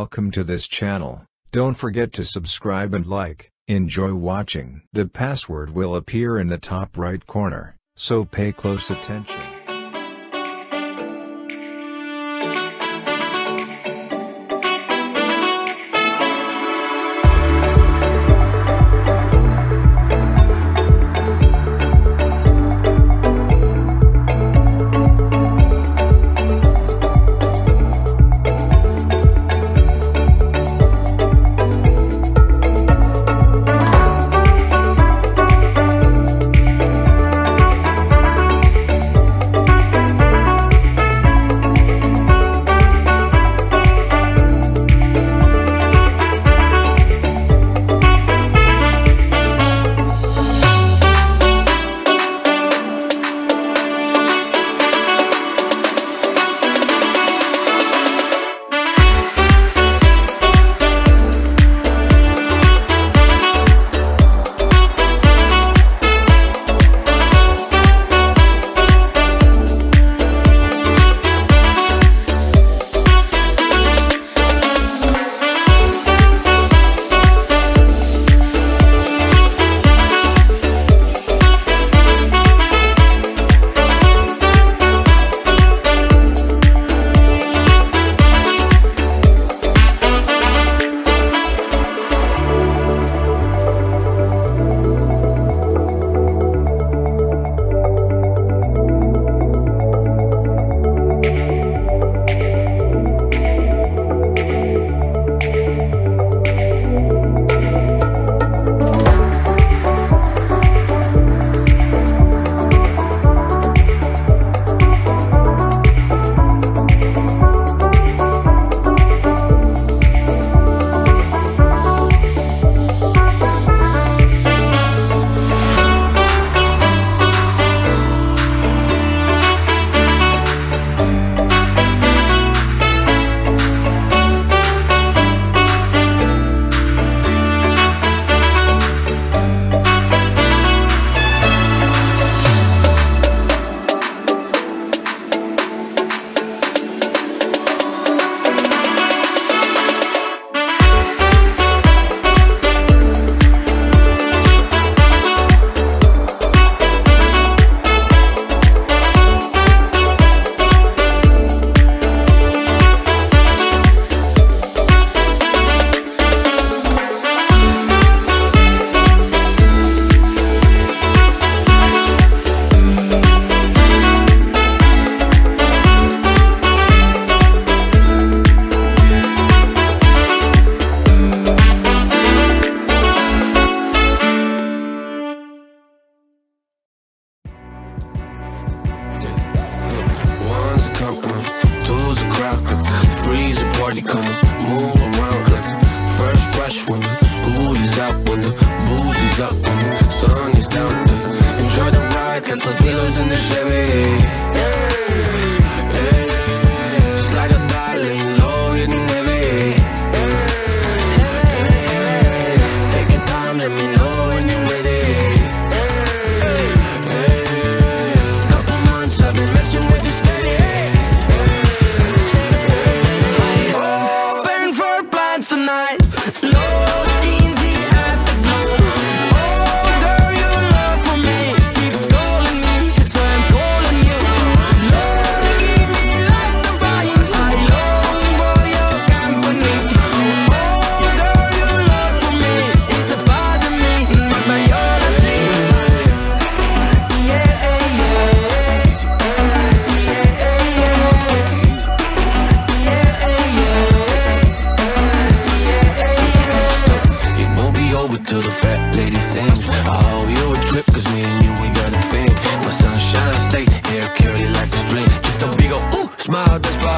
welcome to this channel. Don't forget to subscribe and like. Enjoy watching. The password will appear in the top right corner, so pay close attention. Two's a crowd, three's a party, come on, move around like the first rush when the school is out, when the booze is up, when the sun is down. Enjoy the ride, cancel pillows in the Chevy. Just like a dollar, low hitting heavy. Take your time, let me know when you're ready. Couple months I've been messing with this steady. Tonight, lost in the afterglow. Oh, girl, your love for me keeps calling me, so I'm calling you. Lord, give me like the fire. I long for your company. Oh, girl, your love for me is a part of me, my biology. Yeah, over till the fat lady sings. Oh, you a trip, cause me and you, we got a thing. My sunshine state, hair curly like a string. Just a big ol' ooh, smile, that's why